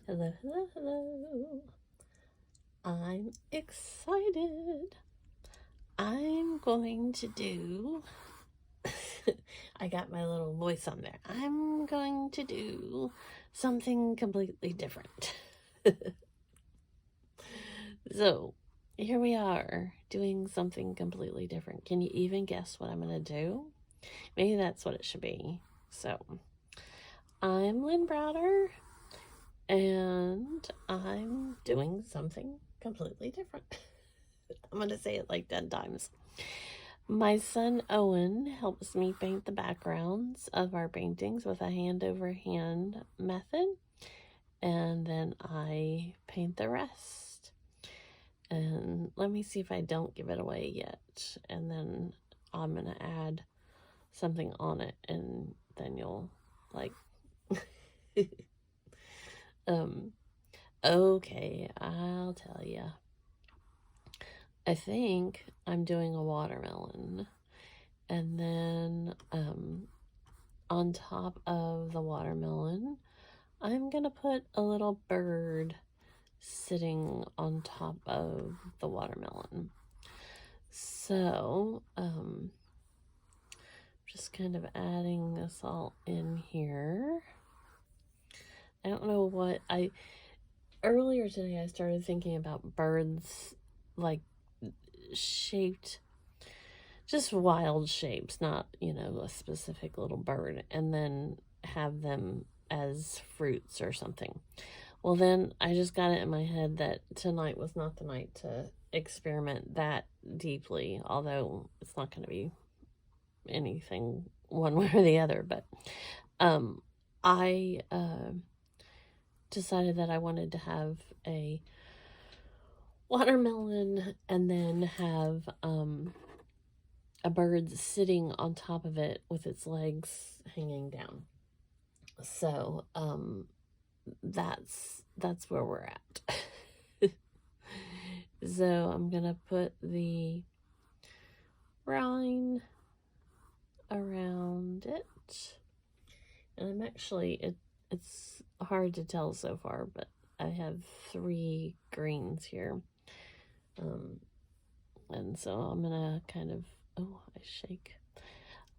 Hello, hello, hello. I'm excited. I'm going to do. I got my little voice on there. I'm going to do something completely different. So, here we are doing something completely different. Can you even guess what I'm going to do? Maybe that's what it should be. So, I'm Lynn Browder, and I'm doing something completely different. I'm going to say it like 10 times. My son Owen helps me paint the backgrounds of our paintings with a hand-over-hand method, and then I paint the rest. And let me see if I don't give it away yet, and then I'm going to add something on it, and then you'll like okay, I'll tell you. I think I'm doing a watermelon, and then on top of the watermelon, I'm gonna put a little bird sitting on top of the watermelon. So, just kind of adding this all in here. I don't know what earlier today I started thinking about birds like shaped, just wild shapes, not, a specific little bird, and then have them as fruits or something. Well, then I just got it in my head that tonight was not the night to experiment that deeply, although it's not going to be anything one way or the other. But I decided that I wanted to have a watermelon and then have a bird sitting on top of it with its legs hanging down. So that's where we're at. So I'm gonna put the rind around it, and I'm actually it's hard to tell so far, but I have 3 greens here, and so I'm gonna kind of I shake.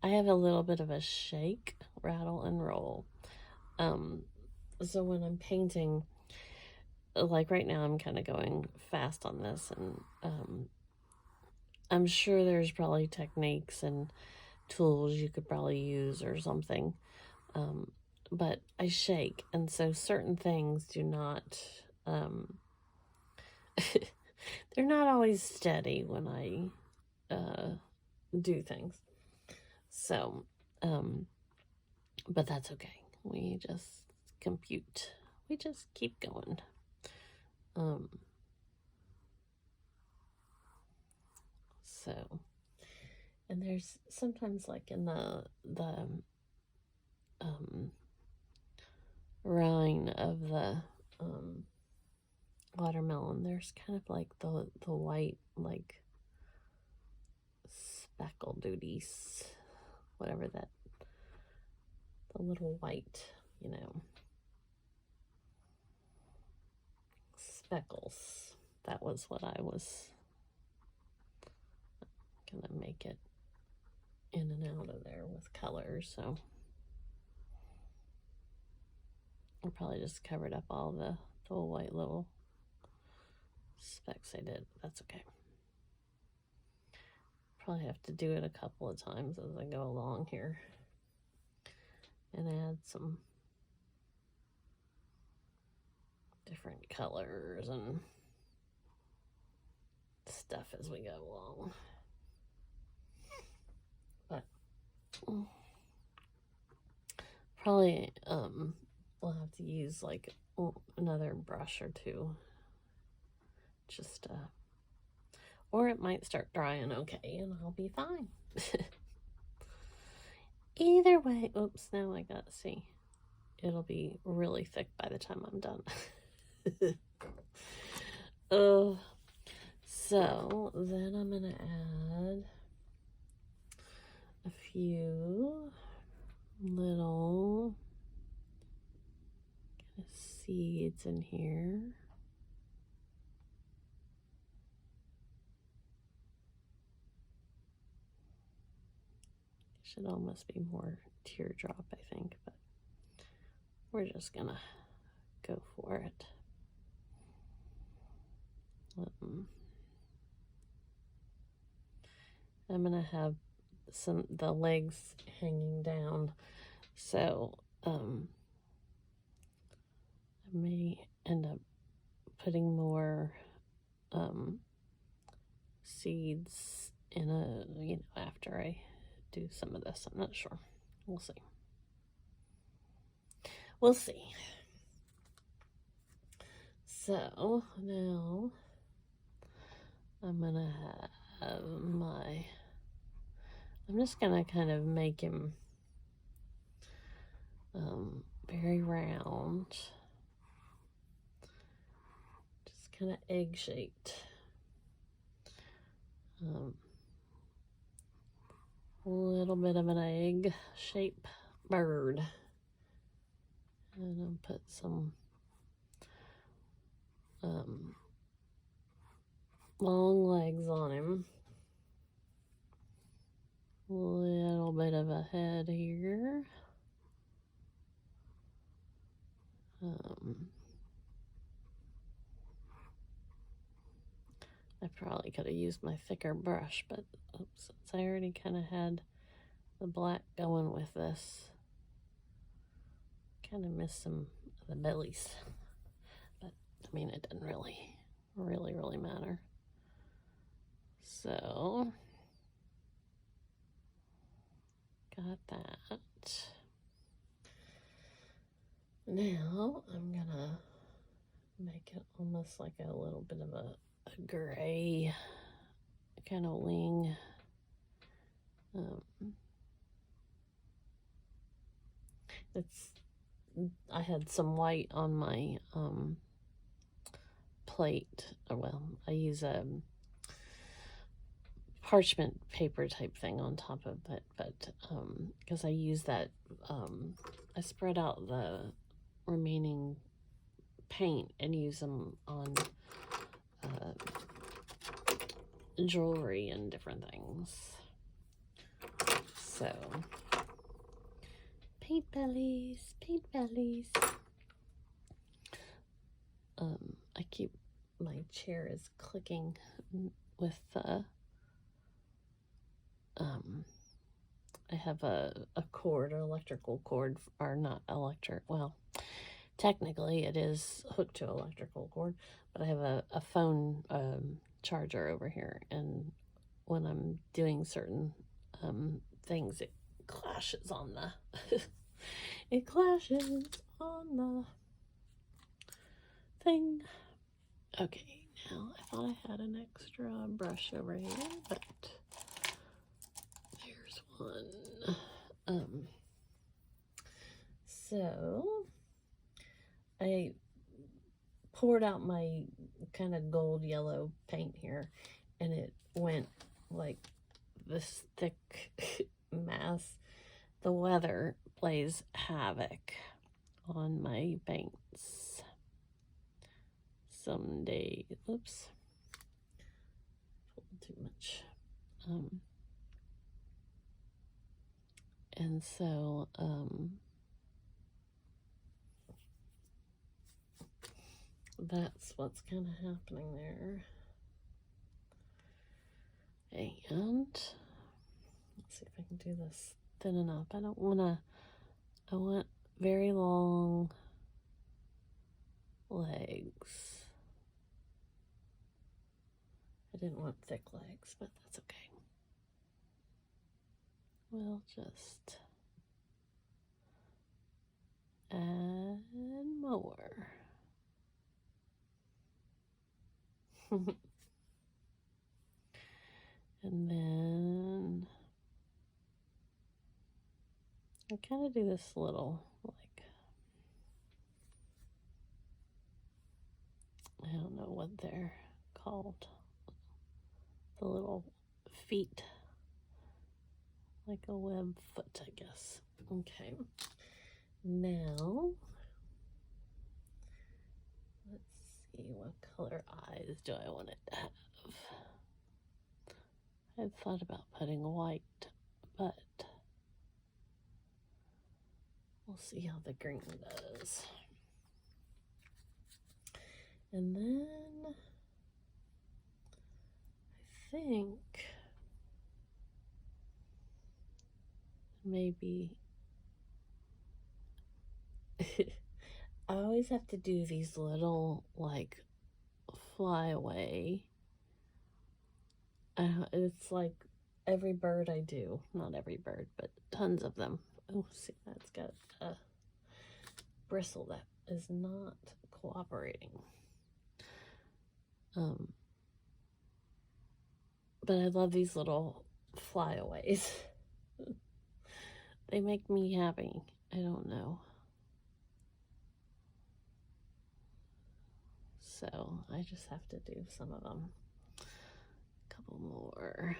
I have a little bit of a shake, rattle, and roll. So when I'm painting, like right now, I'm kind of going fast on this, and I'm sure there's probably techniques and tools you could probably use or something. But I shake, and so certain things do not, they're not always steady when I do things. So, but that's okay. We just compute. We just keep going. So, and there's sometimes like in the rind of the watermelon, there's kind of like the white, like speckle duties, whatever that, the little white, speckles. That was what I was gonna make it in and out of there with color. So I probably just covered up all the white little specks I did. That's okay. Probably have to do it a couple of times as I go along here and add some different colors and stuff as we go along. But probably we'll have to use like another brush or two, just or it might start drying okay and I'll be fine. Either way, oops, now I gotta see, it'll be really thick by the time I'm done. So then I'm gonna add a few little seeds in here. Should almost be more teardrop, I think, but we're just gonna go for it. I'm gonna have the legs hanging down, so I may end up putting more seeds in after I do some of this. I'm not sure. We'll see. We'll see. So now I'm gonna have I'm just gonna kind of make him very round, just kind of egg-shaped. A little bit of an egg-shaped bird. And I'll put some long legs on him. A little bit of a head here. I probably could have used my thicker brush, but since I already kind of had the black going with this, kind of missed some of the bellies. But I mean, it doesn't really matter. So got that. Now I'm gonna make it almost like a little bit of a gray kind of wing. I had some white on my plate. Well, I use a parchment paper type thing on top of it, but because I use that, I spread out the remaining paint and use them on jewelry and different things. So paint bellies. I keep, my chair is clicking with I have a cord, an electrical cord, or not electric, well, technically it is hooked to electrical cord, but I have a phone charger over here, and when I'm doing certain things, it clashes on the it clashes on the thing. Okay, now I thought I had an extra brush over here, but there's one. So I poured out my kind of gold yellow paint here, and it went like this thick mass. The weather plays havoc on my paints someday. Oops, too much. And so that's what's kind of happening there. And let's see if I can do this thin enough. I want very long legs. I didn't want thick legs, but that's okay. We'll just add more. And then I kind of do this little, like, I don't know what they're called, the little feet, like a web foot, I guess. Okay, now eyes do I want it to have? I've thought about putting white, but we'll see how the green does. And then I think maybe I always have to do these little like flyaway. It's like every bird I do, not every bird, but tons of them. Oh, see, that's got a bristle that is not cooperating. But I love these little flyaways. They make me happy. I don't know. So I just have to do some of them. A couple more.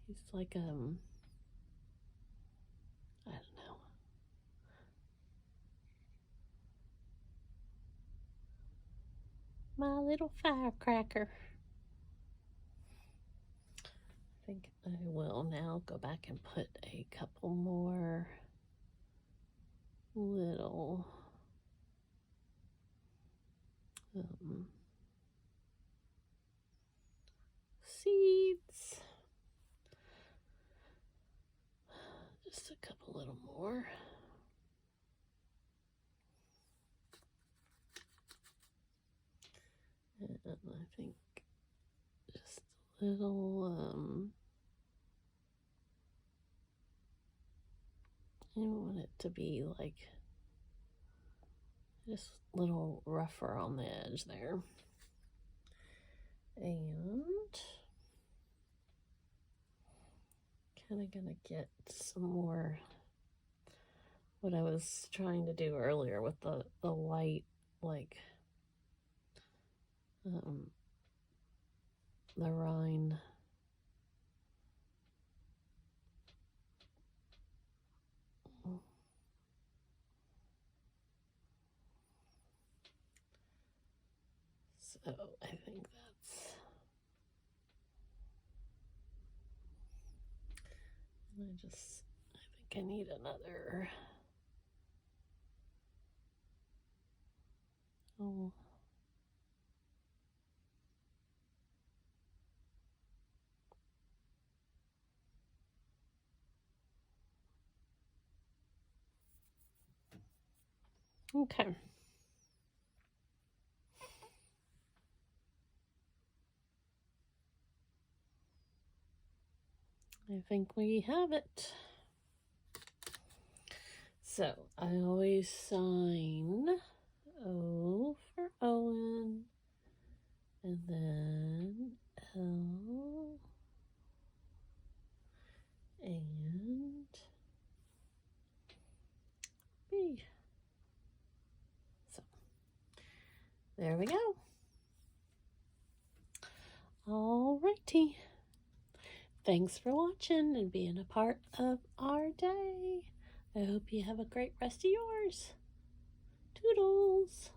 He's like, I don't know. My little firecracker. I think I will now go back and put a couple more little seeds. Just a couple little more. And I think just a little, I want it to be like just a little rougher on the edge there. And kind of gonna get some more what I was trying to do earlier with the white, like the rind. So I think that's, I think I need another, oh, okay. I think we have it. So I always sign O for Owen, and then L, and B. So there we go. Alrighty. Thanks for watching and being a part of our day. I hope you have a great rest of yours. Toodles.